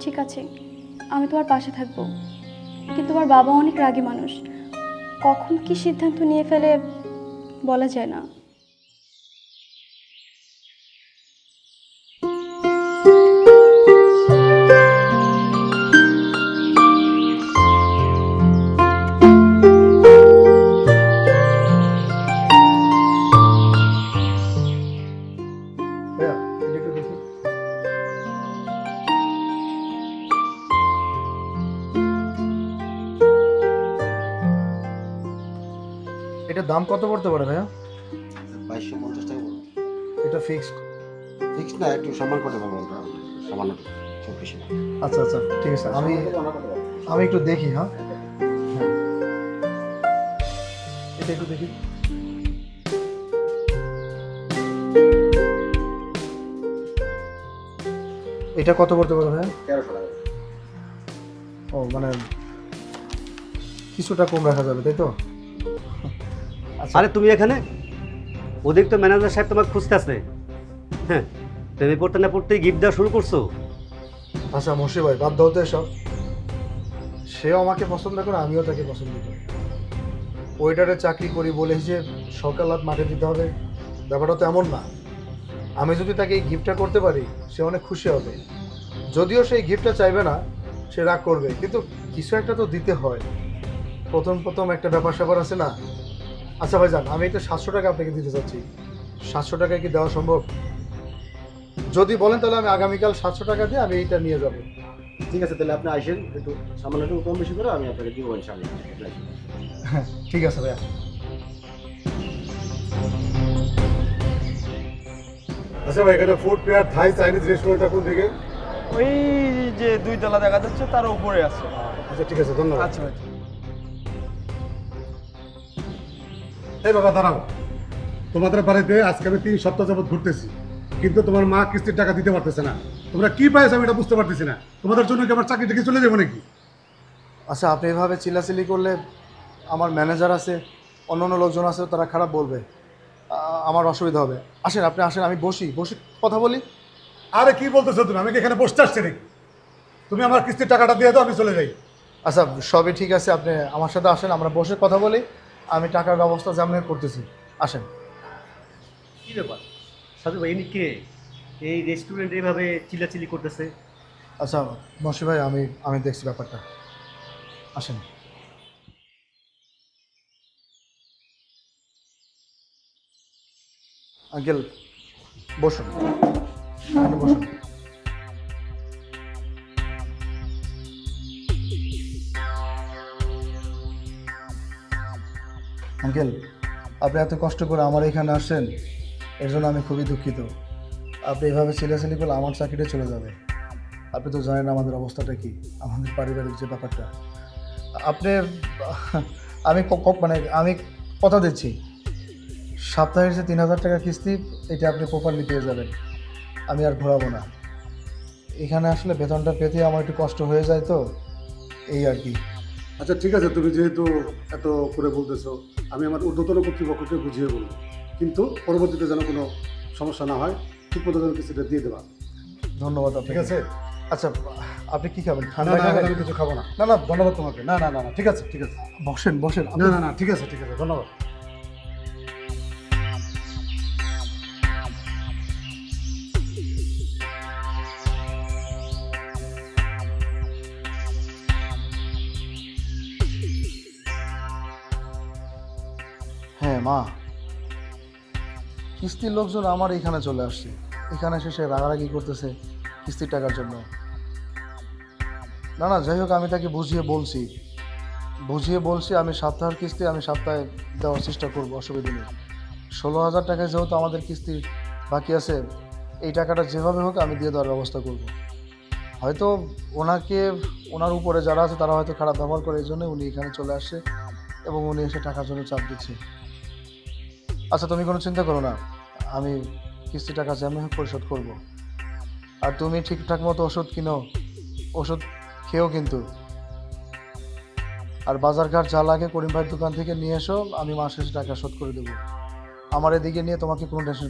ঠিক আছে, আমি তোমার পাশে থাকবো, কিন্তু তোমার বাবা অনেক রাগী মানুষ, কখন কি সিদ্ধান্ত নিয়ে ফেলে বলা যায় না। ভাইয়া এটা একটু দেখি। এটার দাম কত পড়তে পারে ভাইয়া? 2250 টাকা বলুন। এটা ফিক্সড? ফিক্স না, একটু সম্মান করতে পারবো আমরা, সামান্য, খুব বেশি না। আচ্ছা আচ্ছা ঠিক আছে, আমি আমি একটু দেখি। হ্যাঁ হ্যাঁ, এটা একটু দেখি। এটা কত পড়তে পারে ভাইয়া? 1300 টাকা। ও মানে কিছুটা কম রাখা যাবে তাই তো? আচ্ছা আরে তুমি এখানে, ওদিক তো ম্যানেজার সাহেব তোমাকে খুঁজতেছে। হ্যাঁ, প্রেমে পড়তে না পড়তেই গিফট দেওয়া শুরু করছো। আচ্ছা মশি ভাই বাদ দাও তো এসব। সেও আমাকে পছন্দ করে, আমিও তাকে পছন্দ করি। ওয়েটারে চাকরি করি বলে যে সকাল রাত মাঠে দিতে হবে, ব্যাপারটা তো এমন না। আমি যদি তাকে এই গিফটটা করতে পারি, সে অনেক খুশি হবে। যদিও সেই গিফটটা চাইবে না, সে রাগ করবে, কিন্তু কিছু একটা তো দিতে হয়। প্রথম প্রথম একটা ব্যাপার স্যাপার আছে না। আচ্ছা ভাইজান, আমি একটা 700 টাকা আপনাকে দিতে চাচ্ছি। 700 টাকায় কি দেওয়া সম্ভব? যদি বলেন তাহলে আমি আগামীকাল 700 টাকা দিয়ে আমি এইটা নিয়ে যাব। ঠিক আছে, তাহলে আপনি আসেন, একটু সামান্য একটু কম বেশি করে আমি আপনাকে দিব ইনশাআল্লাহ। হ্যাঁ ঠিক আছে ভাইয়া। আচ্ছা ভাই, এখানে ফুড পেয়ার থাই চাইনিজ রেস্টুরেন্টটা কোন দিকে? ওই যে 2 তলা দেখা যাচ্ছে তার উপরে আছে। আচ্ছা ঠিক আছে, ধন্যবাদ। আচ্ছা ভাই। এই বাবা দাঁড়াও, তোমাদের বাড়িতে আজকে আমি 3 সপ্তাহ যাবত ঘুরতেছি, কিন্তু তোমার মা কিস্তির টাকা দিতে পারতেছে না। তোমরা কি পাইছো আমি এটা বুঝতে পারতেছি না। তোমাদের জন্য কি আমার চাকরি থেকে চলে যাবো নাকি? আচ্ছা আপনি এভাবে চিল্লাচিল্লি করলে আমার ম্যানেজার আছে, অন্য অন্য লোকজন আছে, তারা খারাপ বলবে, আমার অসুবিধা হবে। আসেন আপনি আসেন, আমি বসি বসি কথা বলি। আরে কি বলতেছো তুমি? আমি কি এখানে বসতে আসছি নাকি? তুমি আমার কিস্তির টাকাটা দিয়ে দাও, আমি চলে যাই। আচ্ছা সবই ঠিক আছে, আপনি আমার সাথে আসেন, আমরা বসে কথা বলি। আমি টাকার ব্যবস্থা যেমন করতেছি, আসেন। কি ব্যাপার সাজু ভাই, ইনি কে? এই রেস্টুরেন্ট এইভাবে চিল্লাচিল্লি করতেছে? আচ্ছা মশি ভাই, আমি আমি দেখছি ব্যাপারটা, আসেন। আঙ্কেল বসুন, এখানে বসুন। আঙ্কেল, আপনি এত কষ্ট করে আমার এখানে আসছেন, এর জন্য আমি খুবই দুঃখিত। আপনি এভাবে চিল্লাচিল্লি করলে আমার চাকরিটা চলে যাবে। আপনি তো জানেন আমাদের অবস্থাটা কি, আমাদের পারিবারিক যে ব্যাপারটা। আপনি আমি মানে আমি কথা দিচ্ছি, সপ্তাহের যে 3000 টাকা কিস্তি, এটা আপনি প্রপারলি পেয়ে যাবেন। আমি আর ঘোরাবো না। এখানে আসলে বেতনটা পেতে আমার একটু কষ্ট হয়ে যায় তো, এই আর কি। আচ্ছা ঠিক আছে, তুমি যেহেতু এত করে বলতেছো, আমি আমার ঊর্ধ্বতন কর্তৃপক্ষকে বুঝিয়ে বলবো, কিন্তু পরবর্তীতে যেন কোনো সমস্যা না হয়, ঠিক মতো যেন কিস্তিটা দিয়ে দেবা। ধন্যবাদ ঠিক আপনাকে। আছে? আচ্ছা আপনি কি খাবেন? না ঠান্ডা না, খাবেন? আমি কিছু খাবো না। না না, ধন্যবাদ তোমাকে। না না না না, ঠিক আছে ঠিক আছে। বসেন বসেন। না না না, ঠিক আছে ঠিক আছে, ধন্যবাদ। হ্যাঁ মা, কিস্তির লোকজন আমার এখানে চলে আসছে, এখানে এসে সে রাগারাগি করতেছে কিস্তির টাকার জন্য। না না, যাই হোক, আমি তাকে বুঝিয়ে বলছি আমি সপ্তাহের কিস্তি আমি সপ্তাহে দেওয়ার চেষ্টা করবো, অসুবিধা নেই। 16,000 টাকায় যেহেতু আমাদের কিস্তি বাকি আছে, এই টাকাটা যেভাবে হোক আমি দিয়ে দেওয়ার ব্যবস্থা করব। হয়তো ওনাকে, ওনার উপরে যারা আছে তারা হয়তো খারাপ ব্যবহার করে, এই জন্য উনি এখানে চলে আসছে এবং উনি এসে টাকার জন্য চাপ দিচ্ছে। আচ্ছা তুমি কোনো চিন্তা করো না, আমি কিস্তি টাকা যেমন হোক পরিশোধ করব। আর তুমি ঠিকঠাক মতো ওষুধ কিনো, ওষুধ খেয়েও কিন্তু। আর বাজারঘাট যা লাগে করিম ভাইয়ের দোকান থেকে নিয়ে এসো, আমি মাস শেষে টাকা শোধ করে দেবো। আমার এদিকে নিয়ে তোমাকে কোনো টেনশন